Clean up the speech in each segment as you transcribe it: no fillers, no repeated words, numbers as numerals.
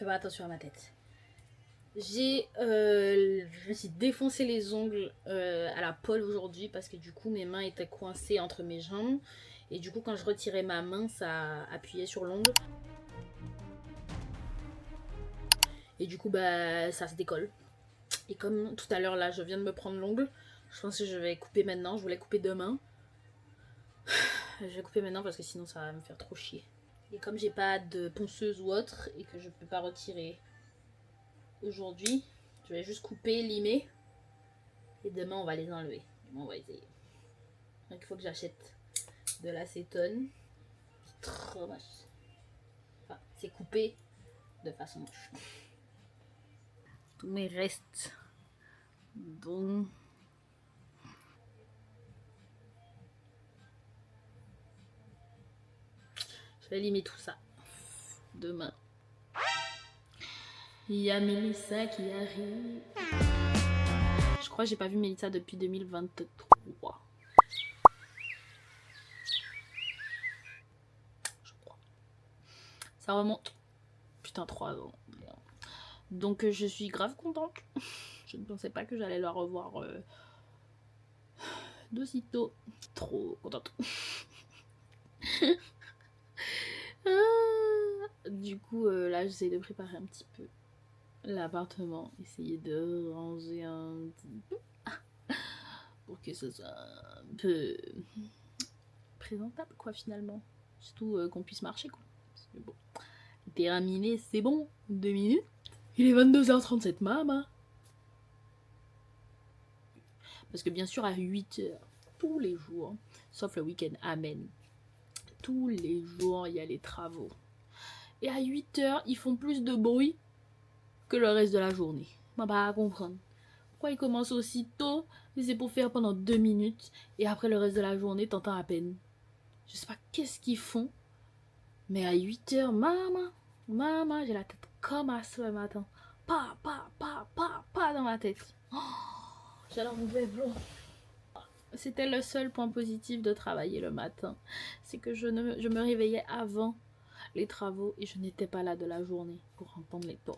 fais pas attention à ma tête. Je me suis défoncé les ongles à la pole aujourd'hui parce que du coup mes mains étaient coincées entre mes jambes et du coup quand je retirais ma main ça appuyait sur l'ongle et du coup bah ça se décolle. Et comme tout à l'heure là je viens de me prendre l'ongle, je pense que je vais couper maintenant, je voulais couper demain. Je vais couper maintenant parce que sinon ça va me faire trop chier. Et comme j'ai pas de ponceuse ou autre et que je peux pas retirer aujourd'hui, je vais juste couper, limer et demain on va les enlever. On va essayer. Donc il faut que j'achète de l'acétone. C'est trop moche. Enfin, c'est coupé de façon moche. Tous mes restes. Donc je vais limer tout ça demain. Il y a Mélissa qui arrive. Je crois que j'ai pas vu Mélissa depuis 2023. Je crois. Ça remonte. Putain, 3 ans. Donc je suis grave contente. Je ne pensais pas que j'allais la revoir d'aussitôt. Trop contente. Du coup, là, j'essaie de préparer un petit peu l'appartement. Essayer de ranger un petit peu. Pour que ce soit un peu présentable, quoi, finalement. Surtout qu'on puisse marcher, quoi. Parce que bon, terminé, c'est bon. 2 minutes. Il est 22h37, maman. Parce que bien sûr, à 8h, tous les jours, sauf le week-end, amen. Tous les jours, il y a les travaux. Et à 8h, ils font plus de bruit que le reste de la journée. On va pas comprendre. Pourquoi ils commencent aussi tôt? C'est pour faire pendant 2 minutes. Et après le reste de la journée, t'entends à peine. Je sais pas qu'est-ce qu'ils font. Mais à 8h, maman, j'ai la tête comme à ce matin. Pas dans ma tête. Oh, j'adore mon vélo. C'était le seul point positif de travailler le matin. C'est que je me réveillais avant les travaux et je n'étais pas là de la journée pour entendre les to.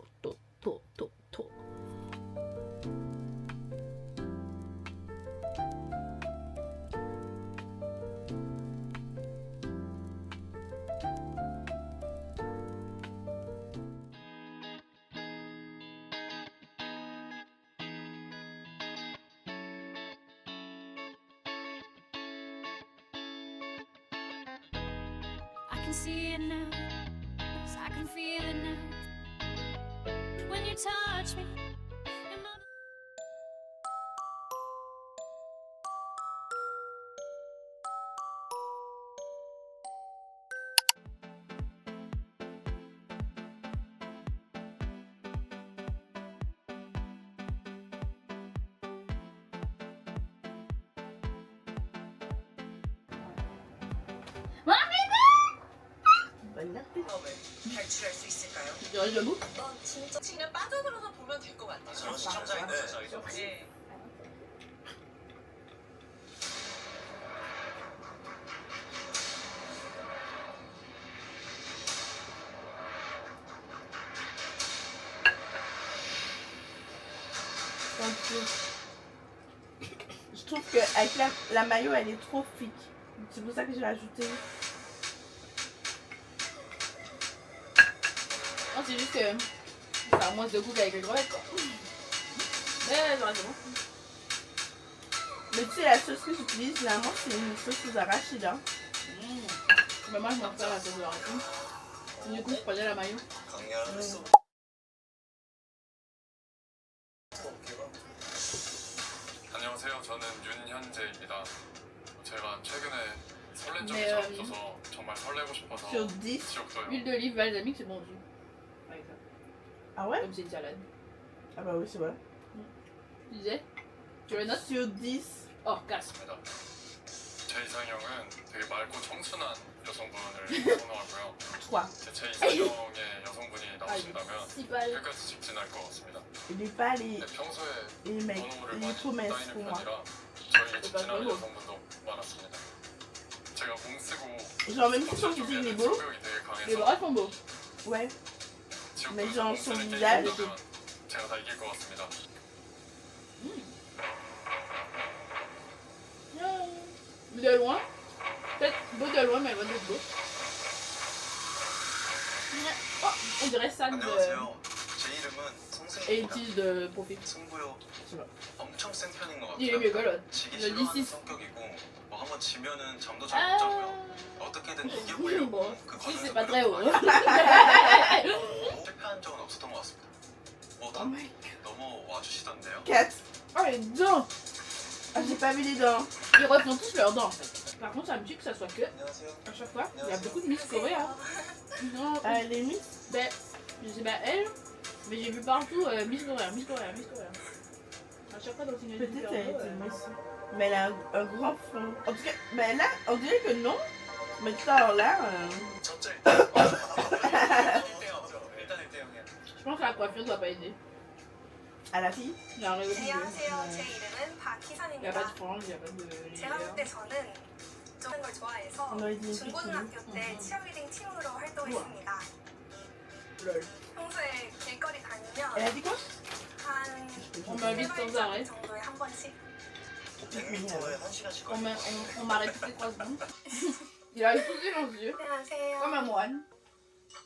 I can see it now, 'cause I can feel it now. When you touch me, 탈출할 수 있을까요? 열려고? 진짜 그냥 빠져들어서 보면 될 것 같아요. 저는 시청자인데 네. Je trouve qu'avec la maillot, elle est trop thick. C'est pour ça que j'ai ajouté. Non, c'est juste que ça a moins de goût qu'avec les crevettes, quoi. Mais j'aurais c'est bon. Mais tu sais, la sauce que j'utilise, généralement, c'est une sauce aux arachides. Hein. Mais moi, je m'en fais la sauce de racine. Du coup, je prenais la maillot. 안녕하세요. 저는 윤현재입니다. 제가 최근에 설렌 적이 네, 잘 없어서 정말 설레고 싶어서 Sur 10. 지옥도요. Huile d'olive balsamique, c'est bon aussi. Avec ça. Ah ouais? Comme c'est une salade. Ah bah oui, c'est vrai. Tu disais? Tu le notes? Sur 10. Oh, casse. 입니다. 제 이상형은 되게 맑고 청순한 여성분을 선호하고요. 3. 제 이상형의 여성분이 나오신다면 Si pas. 끝까지 직진할 것 같습니다. Il est pas les, 근데 평소에 les mecs. 번호를 Il est trop 많이 mince 따이는 pour moi. 편이라 저에게 직진하는 여성분도 많았습니다. 제가 공 쓰고 Genre, même si je 쪽에는 dis les beaux. 성격이 되게 Les 강해서 bras sont beaux. Ouais. 지옥 genre son 몬스터를 visage. 게임이라면 제가 다 이길 것 같습니다. De loin. Peut-être beau de loin, mais elle va de beau. Oh, on dirait ça de 안녕하세요. 제 이름은 성승입니다. 80 de profil. 승부욕 Je sais pas. 엄청 센 편인 것 Il est mieux que 같아요. l'autre. 지기 Le 싫어하는 16. 성격이고 뭐 한번 지면은 잠도 잘 못 자고요. Ah. 어떻게든 Bon, 이겨보려고 그 si c'est 과정에서 pas très haut. 노력도 많이 했고 실패한 적은 없었던 것 같습니다. 뭐 Oh my god. 넘어와 주시던데요. 4. Oh, les dents. Ah, j'ai pas vu les dents. Ils refont tous leurs dents en fait. Par contre, ça me tue que ça soit que 안녕하세요. à chaque fois. Il y a beaucoup de Miss Corée. Hein. Non, Ah, les Miss. ben, je sais pas elle, mais j'ai vu partout Miss Corée, Miss Corée, Miss Corée. À chaque fois dans une Peut-être vidéo, elle était Miss. Mais elle a un grand front. En tout cas, mais là, on dirait que non. Mais tout à l'heure là. 첫째 일단 1대0이죠. 일단 1대0이야. Je pense que la coiffure doit pas aider. À la fille. J'ai un réseau de 안녕하세요. 제 Il 이름은 n'y a pas 박희선입니다. de frange, il n'y a pas de 제가 볼 때 layer. 저는 좀 하는 걸 좋아해서 On aurait dit une 중고등학교 때 치어리딩 팀으로 활동했습니다. Lol. 평소에 길거리 Elle a 다니면 dit quoi? 한 On m'invite sans arrêt. 정도에 한 번씩 100m에 1시간씩 On m'arrête toutes les 3 secondes. Il arrive tout silencieux, 안녕하세요. comme un moine.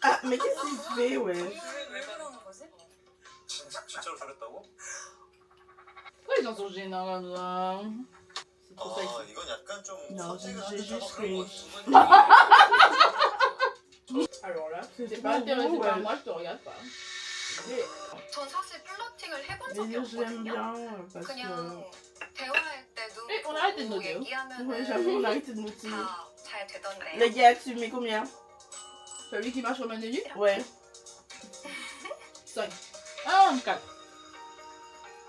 Ah, mais qu'est-ce qu'il fait, ouais? 왜 그러는 거지? 진짜로 그랬다고? Pourquoi ils en sont gênants comme ça? C'est trop 아 sexy. 이건 약간 좀 Non, 선택을 j'ai 하는 juste 그런 거 fait- 두 번. Alors là, C'est t'es trop pas intéressé beau, par ouais. moi, je te regarde pas. Mais 전 사실 플러팅을 해본 Mais 적이 je l'aime 없거든요. bien parce que. 그냥 대화할 때도 on arrête de 보고 noter, hein. Ouais, 얘기하면은 j'avoue, on a arrêté de motiver. 다 잘 되던데. Les gars, tu mets combien? celui qui marche comme un élu, Ouais. 5. Ah, 4.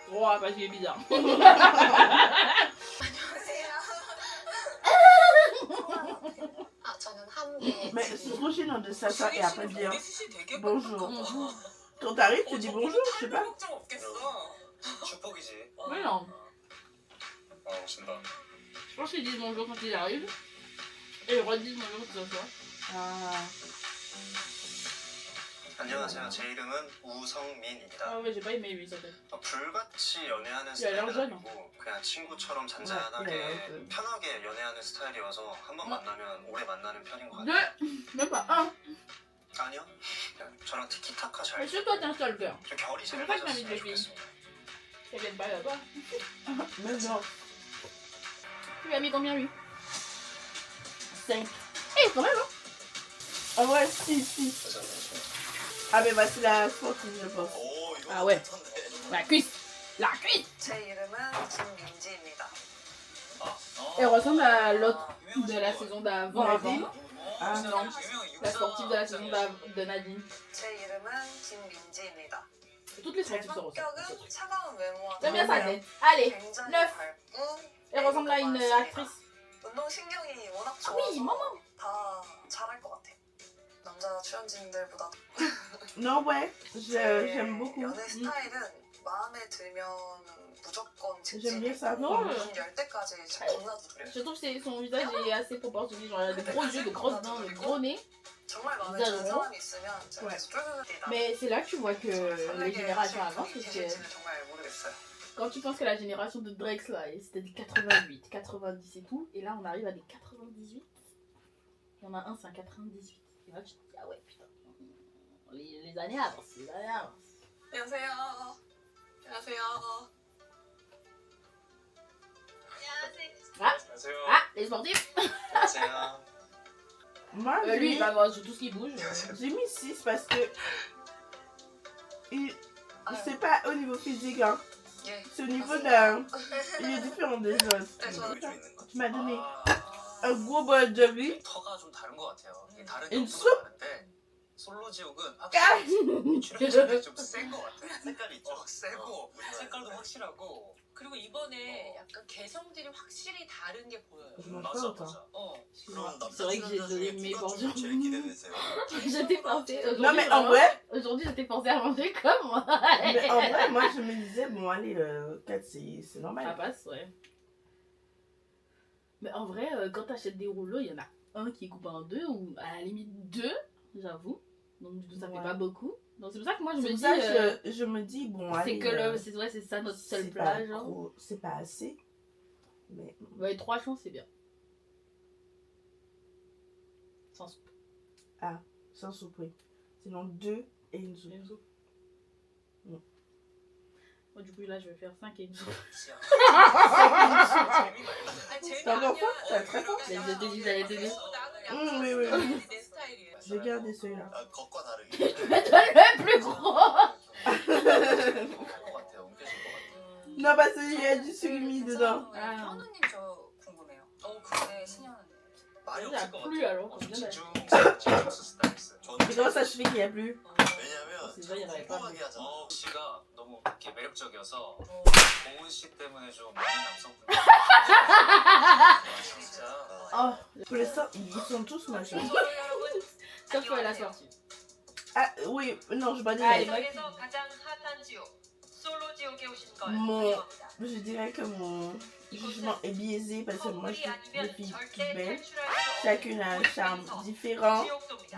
3 parce qu'il est bizarre. 아 저는 한국에 Mais c'est trop chiant de s'asseoir et après dire bonjour. Bonjour. Quand t'arrives, tu dis bonjour, je sais pas. 걱정 없겠어. 축복이지. Mais non. 아 오신다. Je pense qu'ils disent bonjour quand ils arrivent. Et ils redisent bonjour quand ils s'assoient. Ah. 안녕하세요. 제 이름은 우성민입니다. Ah ouais, j'ai pas aimé lui, ça fait. 불같이 연애하는 야, 스타일은 양자는. 아니고 그냥 친구처럼 네, 잔잔하게 네. 편하게 연애하는 스타일이어서 한 번 만나면 오래 만나는 편인 것 같아요. 2, même pas 1. 아니요. 그냥 저랑 티키타카 잘 Mais sur toi, t'es un stalker. 좀 결이 잘 c'est pour ça que 맞았으면 t'invites les filles. 좋겠습니다. Ça vient de balle à toi. Mais non. Tu lui as mis combien lui? 5. Eh, quand même, hein. En vrai, si. Ah, mais bah, c'est la sportive, je pense. 오 이거 아, 왜? 괜찮네. La cuisse. La cuisse. 제 이름은 김민지입니다. Elle ressemble à l'autre de la saison d'avant. Nadine. avant. Ah, Non, la sportive de la saison de Nadine. 제 이름은 김민지입니다. Toutes les 제 sportives se ressemblent. 성격은 차가운 외모와 J'aime bien sa tête. Allez, 굉장히 9. 밝고 Elle ressemble à une actrice. 운동 신경이 워낙 Ah oui, 좋아서 maman. 다 잘할 것 같아. 남자 출연진들보다 non, ouais. J'aime beaucoup. 연애 스타일은 마음에 들면 무조건 J'aime bien ça. Non, 문 열 때까지 진짜 겁나 두드려. je trouve que son visage est assez proportionné. Genre, elle a des gros yeux, de grosses dents, de gros nez. 정말 마음에 진짜 드는 너무? 사람이 있으면 진짜 Ouais. 계속 쫄쫄쫄 Mais c'est là que tu vois que les générations avancent. Parce que 계실지는 정말 모르겠어요. quand tu penses que la génération de Drake, là, c'était des 88, 90 et tout, et là on arrive à des 98. Il y en a un, c'est un 98. Et là tu te dis, ah ouais, putain. Les années avancent, les années avancent. 안녕하세요. 안녕하세요. 안녕하세요. Ah, les sportifs. 안녕하세요. Moi, Lui, il va voir sur tout ce qui bouge. j'ai mis 6 parce que. C'est pas au niveau physique, hein. 예. C'est au niveau d'un. Il est différent des autres. 네, 저는 여기 좀 있는 거. Tu m'as donné 아, un gros bol de vie. 터가 좀 다른 것 같아요. 이게 다른 une 연도가 다른데 솔로 지옥은 확실히 출연진이 좀센 것 같아. 색깔이 있죠. 세고 색깔도 확실하고. 그리고 이번에 약간 개성들이 확실히 다른 게 보여요. Je mange pas autant. 어. 그럼 C'est vrai que j'ai donné mes portions. 제일 기대되세요. Je t'ai pensé. Non, mais en vrai, Aujourd'hui, je t'ai pensé à manger comme moi. mais en vrai, moi je me disais, bon, allez, 4 c'est Ça normal. passe, ouais. Mais en vrai, quand t'achètes des rouleaux, il y en a un qui est coupé en deux, ou à la limite deux, j'avoue. Donc du coup, ça fait Ouais. pas beaucoup. Donc c'est pour ça que moi je C'est me pour dis. ça que je me dis, bon, c'est allez. que le. C'est vrai, c'est ça notre seul c'est plat, pas genre. trop- c'est pas assez. Mais Ouais, 3 chances, c'est bien. Sans soupe. sans soupe, oui. Sinon 2 et une soupe. Et une soupe. Mm. Bon, du coup, là, je vais faire 5 et une soupe. 아니, 재미 T'as 아니야. l'enfant? T'as très fort. Mais je te dis, j'allais t'aider. 나는 oui, oui. 약간 내 스타일이에요. Je vais garder celui-là. 아, 겉과 다르게. Le plus gros. 옮겨질 것 같아요. 옮겨질 것 같아요. Non, parce qu'il y a du surimi dedans. 아. 현우님 저 궁금해요. 그래 신현우님. 말이 Il y a 없을 것 plus 같아요. alors. Combien d'années 집중 스타일스. Mais comment ça se fait qu'il n'y a plus? 왜냐면 C'est vrai, il y en avait pas. 궁금하게 하잖아. 씨가 너무 이렇게 매력적이어서 고은 씨 때문에 좀 많은 남성분들. 진짜. Oh, pour l'instant, ils sont tous moches. hein. 여러분 Sauf la sortie. Ah, oui, non, je vais pas dire. Allez, mais 세상에서 가장 핫한 지옥 솔로 지옥에 오신 걸 뭐. 환영합니다. Je dirais que mon jugement est biaisé parce que moi, je trouve les filles toutes belles. Chacune a un charme différent. 지옥도입니다.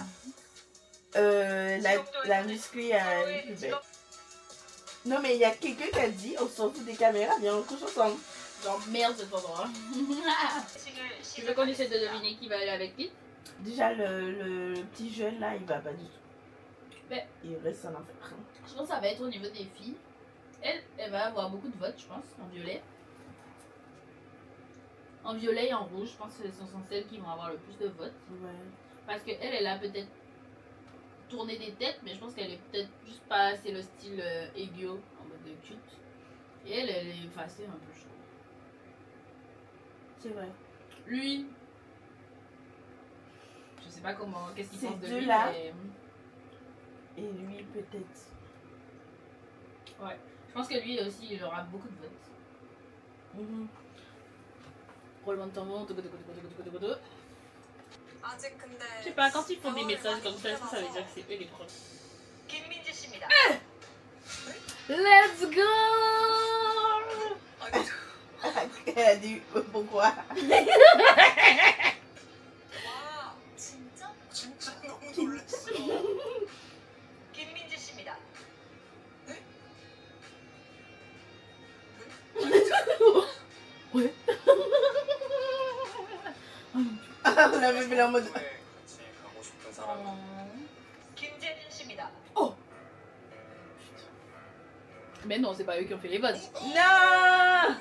La musclée elle est plus belle. Non, mais il y a quelqu'un qui a dit on s'en fout des caméras, viens, on couche ensemble. Genre merde cet endroit. Tu veux qu'on essaie de deviner qui va aller avec qui? Déjà, le petit jeune là, il va pas du tout. Mais- il reste en enfer. Je pense que ça va être au niveau des filles. Elle va avoir beaucoup de votes, je pense, en violet. En violet et en rouge, je pense que ce sont celles qui vont avoir le plus de votes. Ouais. Parce qu'elle, elle a peut-être tourné des têtes, mais je pense qu'elle est peut-être juste pas assez le style Egyo, en mode de cute. Et elle est effacée un peu, je trouve. C'est vrai. Lui, je sais pas comment, qu'est-ce qu'il Ces pense de lui, deux-là. mais Et lui, peut-être. je pense que lui aussi, il aura beaucoup de votes. Mhm. Roulement de tambour, toco, toco, toco, toco, toco, toco. 아직 근데 Je sais pas, quand ils font des messages comme ça, est-ce que ça veut dire que c'est eux les premiers? 김민지 씨입니다. Let's go! Elle a dit pourquoi? 와 진짜? 진짜 너무 놀랐어. 김민지 씨입니다. On avait vu la mode. 같이 가고 싶은 사람은 김재진 씨입니다. Mais non, c'est pas eux qui ont fait les votes. Non!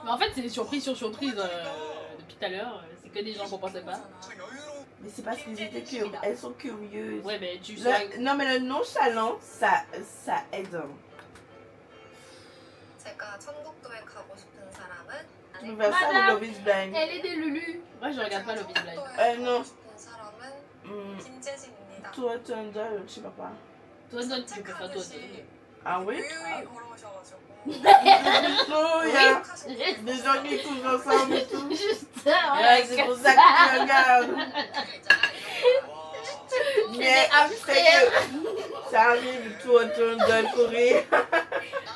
Mais en fait, c'est surprise sur surprise depuis tout à l'heure. C'est que des gens qu'on pensait pas. 저 여유로운 Mais c'est parce qu'elles étaient curieuses. Elles sont curieuses. Ouais, mais tu Le- sais. non, mais le nonchalant, ça aide. 제가 천국도에 가고 싶은 사람은 On va faire Madame, le Love is Blind. Elle est des Lulu. Moi, je regarde pas le Big Blind. 천국도에 non. 가고 싶은 사람은 Hmm. 김재진입니다. Toi, tu en donnes, je sais pas. Toi, toi, tu peux faire toi. Ah oui? 유유히 걸어오셔가지고. Oh, il y a des gens qui couchent ensemble et tout. Juste Ouais, c'est pour ça que tu regardes. Mais après que ça arrive, toi, tu en donnes courir.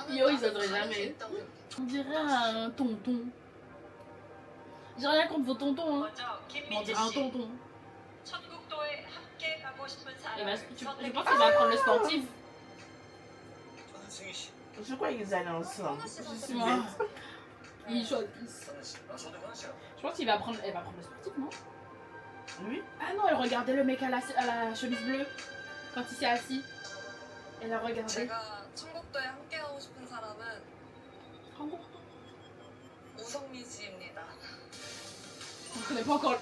Yo, ils oseraient jamais. On dirait un tonton. J'ai rien contre vos tontons, hein. 먼저 Mais on 김민지 dirait un 씨. tonton. 천국도에 함께 가고 싶은 Et bah, 사람은 je pense qu'il va prendre le sportif. 저는 승희 씨. Je crois qu'ils allaient ensemble. Je suis Ouais. bête. Ils choisissent. 현우 씨. 아, 저도 현우 씨랑. Je pense qu'il va prendre. Elle va prendre le sportif, non? Oui? Ah non, elle regardait le mec à la chemise bleue quand il s'est assis. Elle a regardé. 제가 천국도에 함께 가고 싶은 사람은 Oh, 우성미 씨입니다. on connaît pas encore.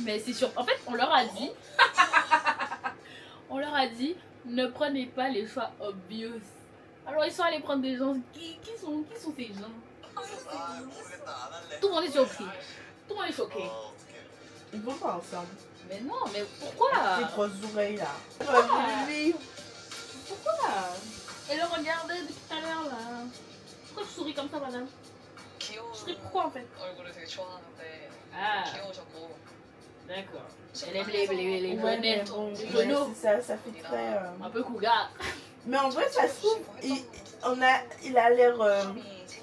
Mais c'est sûr. En fait, on leur a dit. On leur a dit, ne prenez pas les choix obvious. Alors ils sont allés prendre des gens. Qui sont ces gens? 아, 모르겠다. 안 할래. Tout le monde est surpris. Tout le monde est choqué. 어떡해. Ils vont pas ensemble. Mais non, mais pourquoi? Tes grosses oreilles là. Oui. Pourquoi? Elle le regardait depuis tout à l'heure là. Pourquoi tu souris comme ça, madame? 귀여운 Je souris pourquoi en fait? 얼굴을 되게 좋아하는데 Ah, 귀여우셨고 d'accord. Elle aime les Ouais, mais jeunettes, bon, les ouais, genoux. c'est ça, ça fait très. Un peu cougar. Mais en vrai, ça se trouve, il a l'air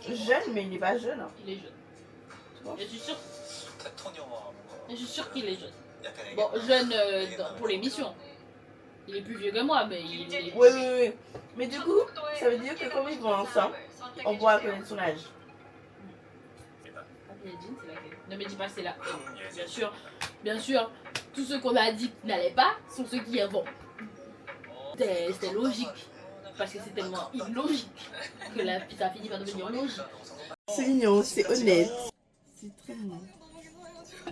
jeune, mais il est pas jeune. Hein. Il est jeune. Tu vois? Et je suis sûre, 테토 영화 뭔가. et je suis sûre qu'il est jeune. 약간 Bon, jeune pour l'émission. Il est plus vieux que moi, mais il est... Oui, oui, oui. Mais du coup, ça veut dire que comme ils vont ensemble, on pourra connaître son âge. Jean, c'est laquelle? Ne me dis pas c'est là. Bien sûr, tous ceux qu'on a dit qui n'allaient pas sont ceux qui y vont. C'était logique. Parce que c'est tellement illogique que ça finit par devenir logique. C'est mignon, c'est honnête. C'est très mignon.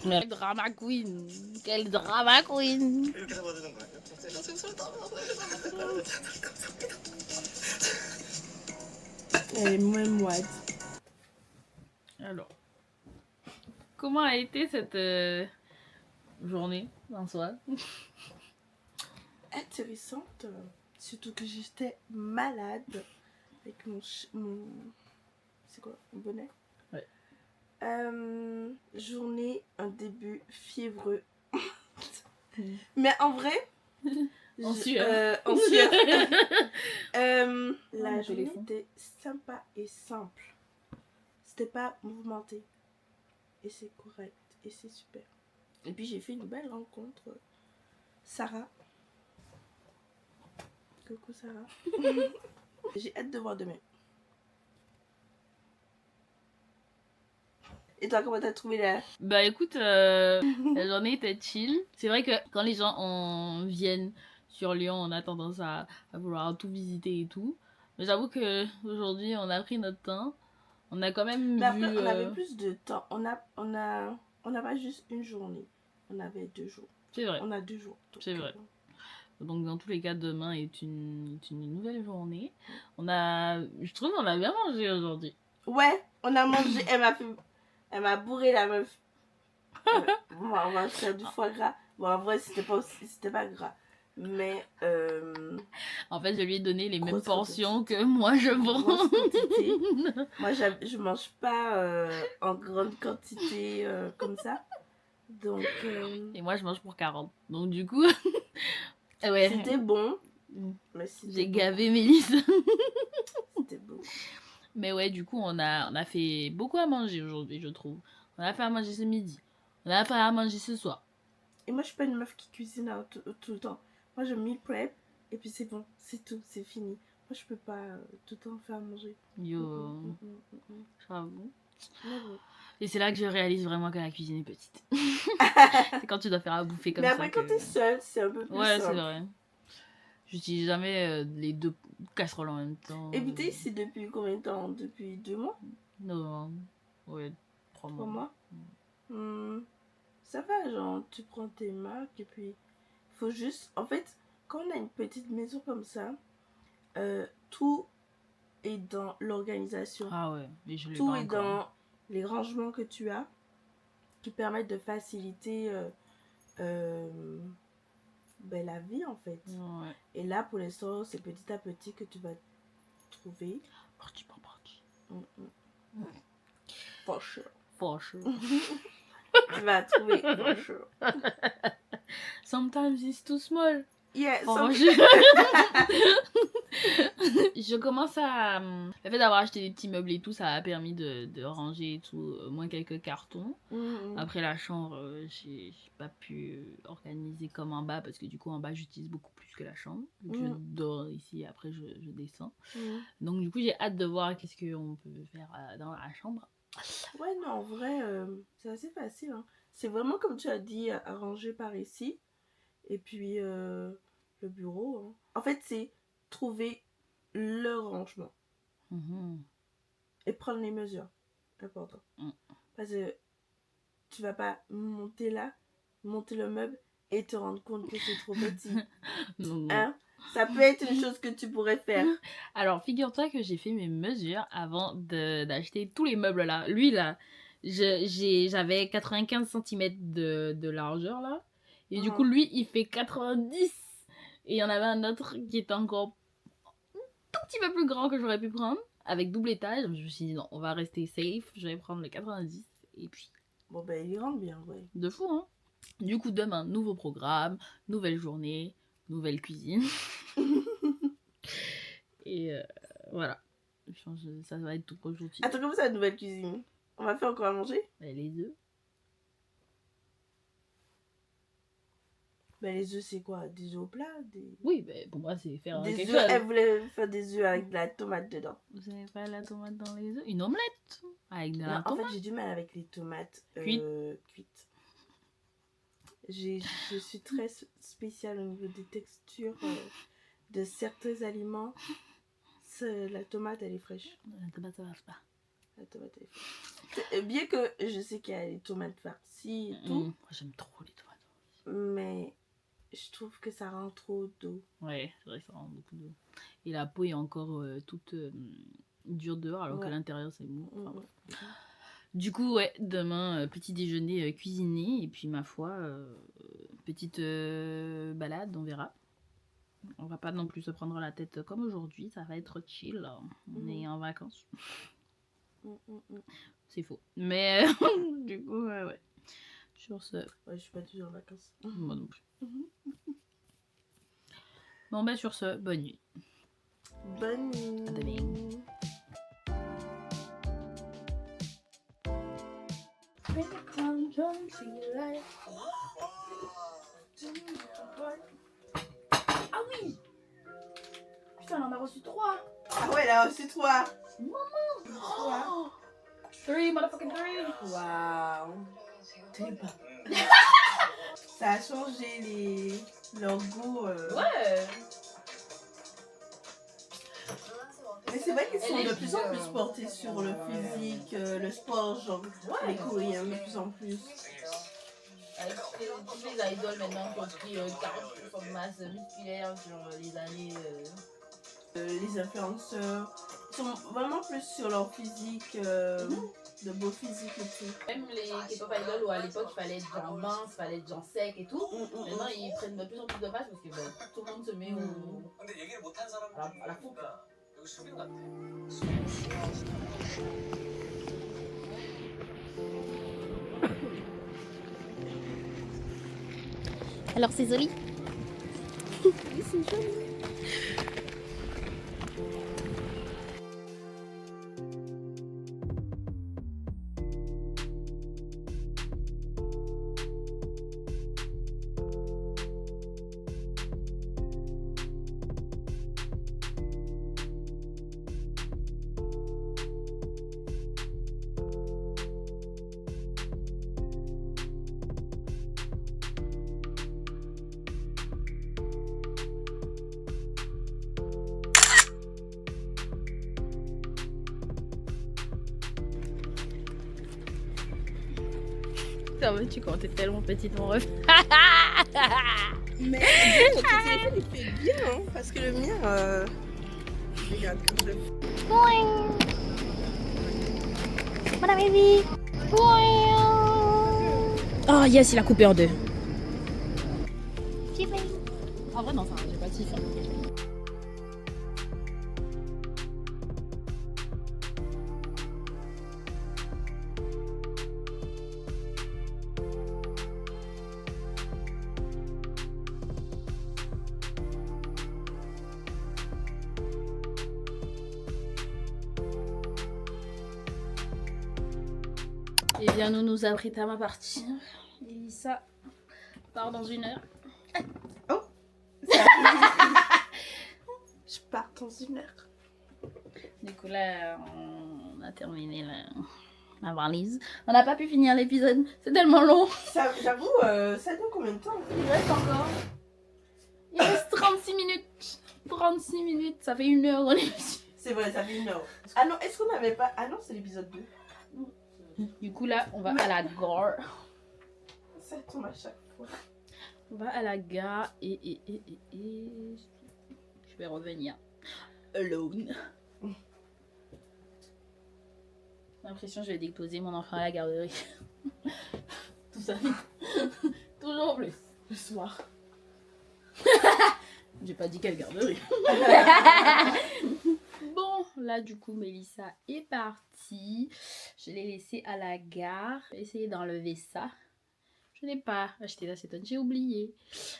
Quel drama queen! Quel drama queen! 이렇게 잡아야 되는 거예요? 제가 최선을 Elle est moins moite. Alors, comment a été cette journée en soi? Intéressante. Surtout que j'étais malade avec mon c'est quoi? Mon bonnet? Ouais. Journée, un début fiévreux. Mais en vrai, En je- sueur. en sueur. La mon journée téléphone. était sympa et simple. C'était pas mouvementé. Et c'est correct. Et c'est super. Et puis j'ai fait une belle rencontre. Sarah. Coucou Sarah. J'ai hâte de voir demain. Et toi, comment t'as trouvé la... Bah écoute, la journée était chill. C'est vrai que quand les gens viennent sur Lyon, on a tendance à vouloir tout visiter et tout. Mais j'avoue que aujourd'hui, on a pris notre temps. On a quand même Mais vu... après, on avait plus de temps. On n'a pas juste une journée. On avait 2 jours. C'est vrai. On a 2 jours. Donc, C'est vrai. Donc dans tous les cas, demain est une nouvelle journée. Je trouve qu'on a bien mangé aujourd'hui. Ouais, on a mangé. Elle m'a bourré la meuf. Bon, on va faire du foie gras. Bon, en vrai, c'était pas gras. Mais, En fait, je lui ai donné les mêmes Grosse portions que moi je grosse prends. quantité. Moi, je mange pas en grande quantité comme ça. Donc, Et moi, je mange pour 40. Donc du coup, ouais, c'était bon. Mm. Mais c'était j'ai bon. gavé Mélisse. C'était bon. Mais ouais, du coup, on a fait beaucoup à manger aujourd'hui, je trouve. On a fait à manger ce midi. On a fait à manger ce soir. Et moi, je suis pas une meuf qui cuisine tout le temps. Moi, je meal prep et puis c'est bon, c'est tout, c'est fini. Moi, je peux pas tout le temps faire à manger. Yo, Mais j'avoue. bon. Et c'est là que je réalise vraiment que la cuisine est petite. C'est quand tu dois faire à bouffer comme Mais ça. après, quand t'es seule, c'est un peu plus Ouais, c'est simple. vrai. J'utilise jamais les 2 casseroles en même temps. Et puis, t'es ici depuis combien de temps? Depuis 2 mois? Non, ouais, 3 3 mois. mois? Ça va, genre, tu prends tes marques et puis faut juste... En fait, quand on a une petite maison comme ça, tout est dans l'organisation. Ah ouais, mais je l'ai Tout pas est encore. dans les rangements que tu as qui permettent de faciliter la vie en fait. Ouais. Et là, pour l'instant, c'est petit à petit que tu vas trouver. Parti par parti. For sure. For sure. Tu vas trouver for sure. Sometimes it's too small. Yeah, For some- sure. Je commence à... Le fait d'avoir acheté des petits meubles et tout, ça a permis de ranger et tout, au moins quelques cartons. Après la chambre, j'ai pas pu organiser comme en bas parce que du coup en bas j'utilise beaucoup plus que la chambre. Je dors ici et après je descends. Donc du coup j'ai hâte de voir qu'est-ce qu'on peut faire dans la chambre. Ouais, non, en vrai, c'est assez facile. Hein. C'est vraiment comme tu as dit, arranger par ici. Et puis le bureau. Hein. En fait, c'est trouver le rangement. Et prendre les mesures. Important. Parce que tu vas pas monter là, monter le meuble et te rendre compte que c'est trop petit. Hein? Ça peut être une chose que tu pourrais faire. Alors, figure-toi que j'ai fait mes mesures avant d'acheter tous les meubles là. Lui là, j'avais 95 cm de largeur là. Et du coup, lui, il fait 90. Et il y en avait un autre qui était encore un tout petit peu plus grand que j'aurais pu prendre. Avec double étage. Je me suis dit non, on va rester safe. Je vais prendre le 90. Et puis... Bon, ben, il rentre bien, ouais. De fou, hein. Du coup, demain, nouveau programme, nouvelle journée, nouvelle cuisine. Et voilà. Je pense que ça va être tout pour aujourd'hui. Attends, comment ça, la nouvelle cuisine? On va faire encore à manger? Les œufs. Ben, les œufs, c'est quoi? Des œufs au plat? Oui, mais pour moi, c'est faire Des quelque œufs, chose. elle voulait faire des œufs avec de la tomate dedans. Vous savez pas la tomate dans les œufs? Une omelette avec de la Non, en tomate. fait, j'ai du mal avec les tomates cuites. Je suis très spéciale au niveau des textures de certains aliments. La tomate, elle est fraîche. La tomate, ça marche pas. La tomate, elle est fraîche. Bien que je sais qu'il y a les tomates farcies et tout, Moi, j'aime trop les tomates. mais je trouve que ça rend trop d'eau. Ouais, c'est vrai que ça rend beaucoup d'eau. Et la peau est encore toute dure dehors, alors que l'intérieur, c'est mou. Enfin, bref. Du coup, ouais, demain, petit déjeuner cuisiné. Et puis, ma foi, petite balade, on verra. On va pas non plus se prendre la tête comme aujourd'hui. Ça va être chill. On est en vacances. C'est faux. Mais du coup, ouais. Sur ce... Ouais, je suis pas toujours en vacances. Moi non plus. Bon, bah sur ce, bonne nuit. Bonne nuit. À demain. Ah oui! Putain, on en a reçu 3. Ah ouais, elle a reçu 3. Oh, 3, motherfucking 3. Waouh. Ça a changé leur goût. Ouais. Mais c'est vrai qu'ils sont de plus en plus portés sur le physique, le sport, genre les Coréens de plus en plus. Avec toutes les idoles maintenant qui ont pris 40% de masse musculaire sur les années. Les influenceurs sont vraiment plus sur leur physique, de beau physique et tout. Même les K-pop idols où à l'époque il fallait être genre mince, il fallait être genre sec et tout. Maintenant ils prennent de plus en plus de masse parce que tout le monde se met 근데 얘기를 못한 à la foupe. 여기 수빈 같아. Alors c'est joli. Oui, c'est joli. Putain, mais tu comptes, t'es tellement petite, mon ref. Mais ton téléphone il fait bien, hein, parce que le mien, regarde comme ça. Voilà, baby. Oh yes, il a coupé en deux. En vrai, non, ça, j'ai pas de chiffre. Eh bien, nous nous apprêtons à partir. Elissa part dans 1 heure. Oh. Je pars dans 1 heure. Du coup, là, on a terminé la valise. On n'a pas pu finir l'épisode. C'est tellement long. J'avoue, ça dure combien de temps? Il reste encore. Il reste 36 minutes. 36 minutes. Ça fait 1 heure dans l'émission. C'est vrai, ça fait 1 heure. Ah non, est-ce qu'on n'avait pas... Ah non, c'est l'épisode 2. Du coup, là, on va à la gare. Ça tombe à chaque fois. On va à la gare et je vais revenir alone. J'ai l'impression que je vais déposer mon enfant à la garderie. Tout ça vite. Toujours plus. Le soir. J'ai pas dit quelle garderie. Bon, là du coup Mélissa est partie. Je l'ai laissée à la gare. J'ai essayé d'enlever ça. Je n'ai pas acheté l'acétone, j'ai oublié.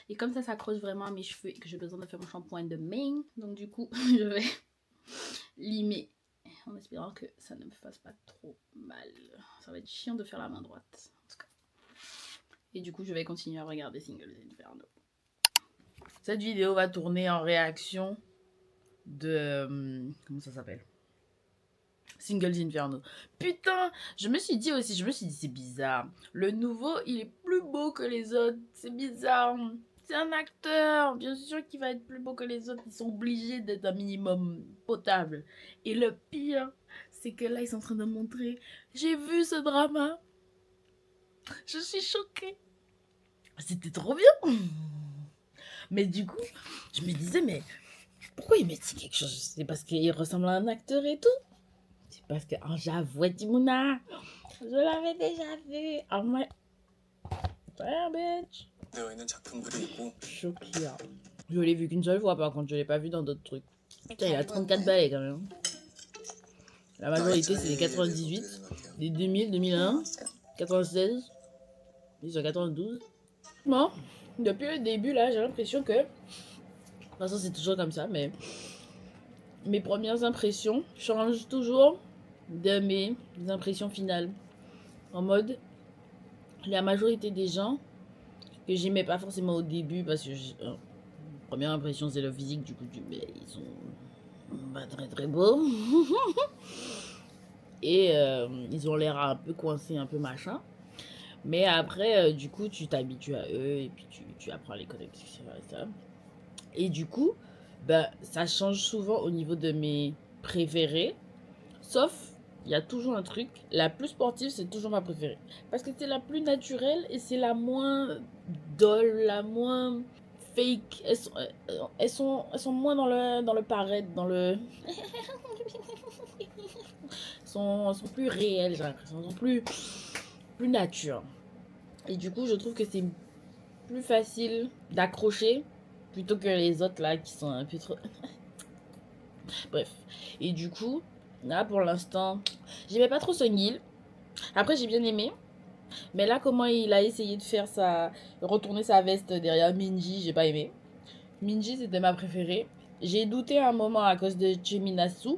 Et comme ça s'accroche vraiment à mes cheveux et que j'ai besoin de faire mon shampoing de main, donc du coup je vais limer en espérant que ça ne me fasse pas trop mal. Ça va être chiant de faire la main droite en tout cas. Et du coup je vais continuer à regarder Singles Inferno. Cette vidéo va tourner en réaction de... comment ça s'appelle? Singles Inferno. Putain, je me suis dit c'est bizarre. Le nouveau, il est plus beau que les autres. C'est bizarre. C'est un acteur. Bien sûr qu'il va être plus beau que les autres. Ils sont obligés d'être un minimum potable. Et le pire, c'est que là, ils sont en train de montrer. J'ai vu ce drama. Je suis choquée. C'était trop bien. Mais du coup, je me disais, mais pourquoi il met quelque chose? C'est parce qu'il ressemble à un acteur et tout? C'est parce que, oh, j'avoue, Timouna, je l'avais déjà vu. Oh my... Ouais, bitch. 되어 있는 작품들이 있고 Choquée. Je l'ai vu qu'une seule fois, par contre, je l'ai pas vu dans d'autres trucs. Putain, il a 34 balais quand même. La majorité, c'est les 98, les 2000, 2001, 96, ils sont 92. Bon, depuis le début, là, j'ai l'impression que... De toute façon, c'est toujours comme ça, mais... Mes premières impressions changent toujours de mes impressions finales. En mode, la majorité des gens que j'aimais pas forcément au début, parce que première impression c'est le physique, du coup mais ils sont pas très très beaux. Et ils ont l'air un peu coincés, un peu machin. Mais après, du coup, tu t'habitues à eux et puis tu apprends à les connaître, etc. Et du coup, ben, ça change souvent au niveau de mes préférés. Sauf, il y a toujours un truc. La plus sportive, c'est toujours ma préférée. Parce que c'est la plus naturelle et c'est la moins dolle, la moins fake. Elles sont moins dans le paraître, dans le... elles sont plus réelles, j'ai l'impression. Elles sont plus nature. Et du coup, je trouve que c'est plus facile d'accrocher plutôt que les autres là qui sont un peu trop... Bref. Et du coup, là pour l'instant, j'aimais pas trop Sungil. Après, j'ai bien aimé. Mais là, comment il a essayé de faire retourner sa veste derrière Minji, j'ai pas aimé. Minji, c'était ma préférée. J'ai douté un moment à cause de Chiminasu.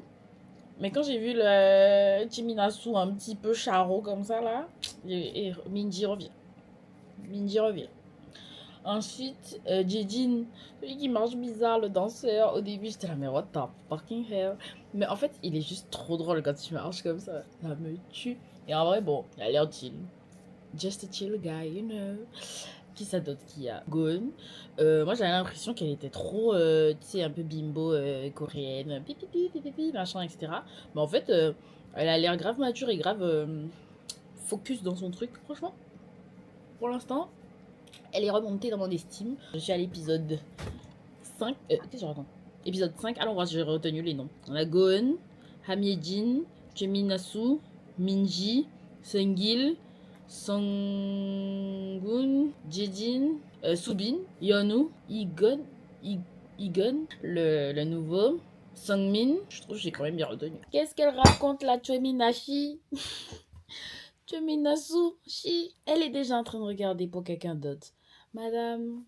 Mais quand j'ai vu le Chiminasu un petit peu charo comme ça là, et Minji revient. Minji revient. Ensuite, Jejin, celui qui marche bizarre, le danseur. Au début, j'étais là, mais what the fucking hell. Mais en fait, il est juste trop drôle quand il marche comme ça. Ça me tue. Et en vrai, bon, il a l'air chill. Just a chill guy, you know. Qui ça d'autre qu'il y a? Gon. Moi, j'avais l'impression qu'elle était trop, tu sais, un peu bimbo coréenne. Pipi, machin, etc. Mais en fait, elle a l'air grave mature et grave focus dans son truc, franchement. Pour l'instant, elle est remontée dans mon estime. Je suis à l'épisode 5. Qu'est-ce que je raconte? Épisode 5. Allons voir si j'ai retenu les noms. On a Gon, Hamiejin, Cheminasu, Minji, Sungil, Songun, Jejin, Subin, Yeonu, Igon, le nouveau, Sungmin. Je trouve que j'ai quand même bien retenu. Qu'est-ce qu'elle raconte la Cheminashi? Cheminasu, elle est déjà en train de regarder pour quelqu'un d'autre. Madame,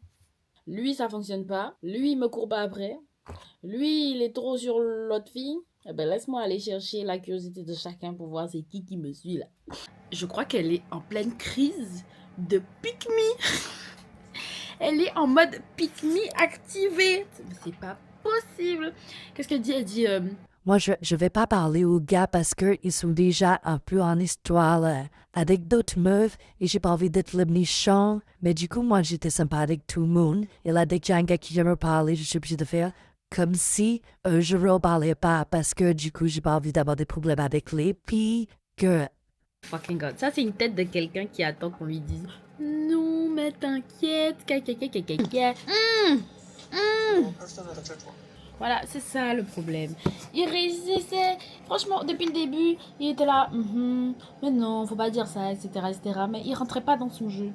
lui ça fonctionne pas, lui il me court pas après, lui il est trop sur l'autre fille. Eh ben laisse-moi aller chercher la curiosité de chacun pour voir c'est qui me suit là. Je crois qu'elle est en pleine crise de pick me. Elle est en mode pick me activé. C'est pas possible. Qu'est-ce qu'elle dit? Elle dit Moi, je vais pas parler aux gars parce qu'ils sont déjà un peu en histoire avec d'autres meufs et j'ai pas envie d'être le méchant. Mais du coup, moi, j'étais sympa avec tout le monde. Et là, dès qu'il y a un gars qui vient me parler, je suis obligée de faire comme si je ne parlais pas parce que du coup, j'ai pas envie d'avoir des problèmes avec les filles. Fucking god. Ça, c'est une tête de quelqu'un qui attend qu'on lui dise non, mais t'inquiète. Voilà, c'est ça le problème. Il réussissait. Franchement, depuis le début, il était là. Mais non, faut pas dire ça, etc., etc. Mais il rentrait pas dans son jeu.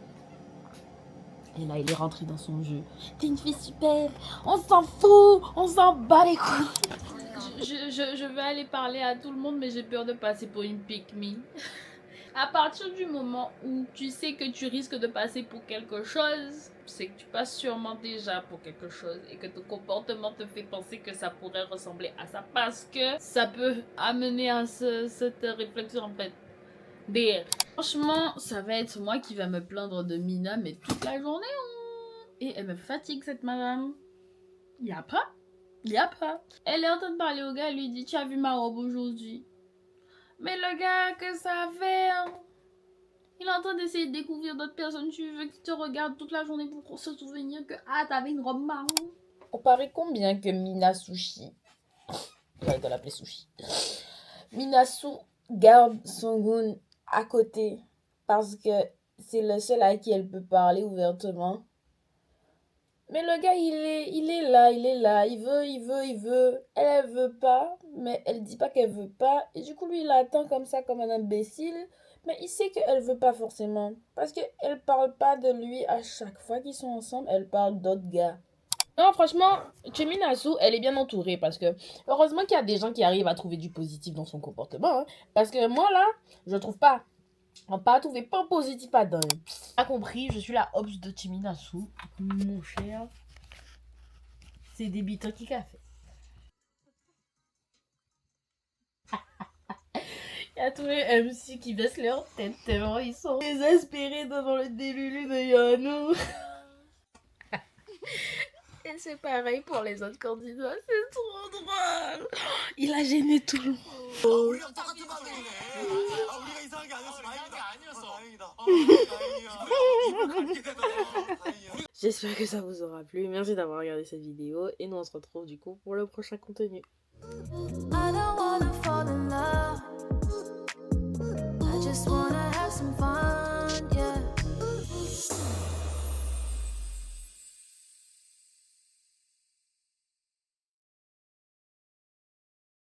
Et là, il est rentré dans son jeu. T'es une fille super. On s'en fout. On s'en bat les couilles. Je vais aller parler à tout le monde, mais j'ai peur de passer pour une pick-me. À partir du moment où tu sais que tu risques de passer pour quelque chose, c'est que tu passes sûrement déjà pour quelque chose et que ton comportement te fait penser que ça pourrait ressembler à ça parce que ça peut amener à cette réflexion en fait. Franchement, ça va être moi qui va me plaindre de Mina mais toute la journée. Et elle me fatigue cette madame. Y a pas. Elle est en train de parler au gars, elle lui dit tu as vu ma robe aujourd'hui? Mais le gars, que ça fait hein? Il est en train d'essayer de découvrir d'autres personnes. Tu veux qu'il te regarde toute la journée pour se souvenir que ah t'avais une robe marron. On paraît combien que Mina Sushi, j'arrête de l'appeler Sushi, Minasu garde Songun à côté parce que c'est le seul à qui elle peut parler ouvertement. Mais le gars, il est là, il veut. Elle veut pas, mais elle dit pas qu'elle veut pas. Et du coup, lui, il attend comme ça, comme un imbécile. Mais il sait qu'elle veut pas forcément. Parce qu'elle parle pas de lui à chaque fois qu'ils sont ensemble. Elle parle d'autres gars. Non, franchement, Minasu, elle est bien entourée. Parce que, heureusement qu'il y a des gens qui arrivent à trouver du positif dans son comportement. Hein. Parce que moi, là, je trouve pas. On n'a pas trouvé pas positif à dingue. T'as compris, je suis la obs de Minasu. Mon cher. C'est des bitons qui qu'a fait. Il y a tous les MC qui baissent leur tête tellement ils sont désespérés devant le délulu de Yeonwoo. Et c'est pareil pour les autres candidats, c'est trop drôle. Il a gêné tout le monde. J'espère que ça vous aura plu. Merci d'avoir regardé cette vidéo. Et nous on se retrouve du coup pour le prochain contenu. I don't wanna fall in love. I just want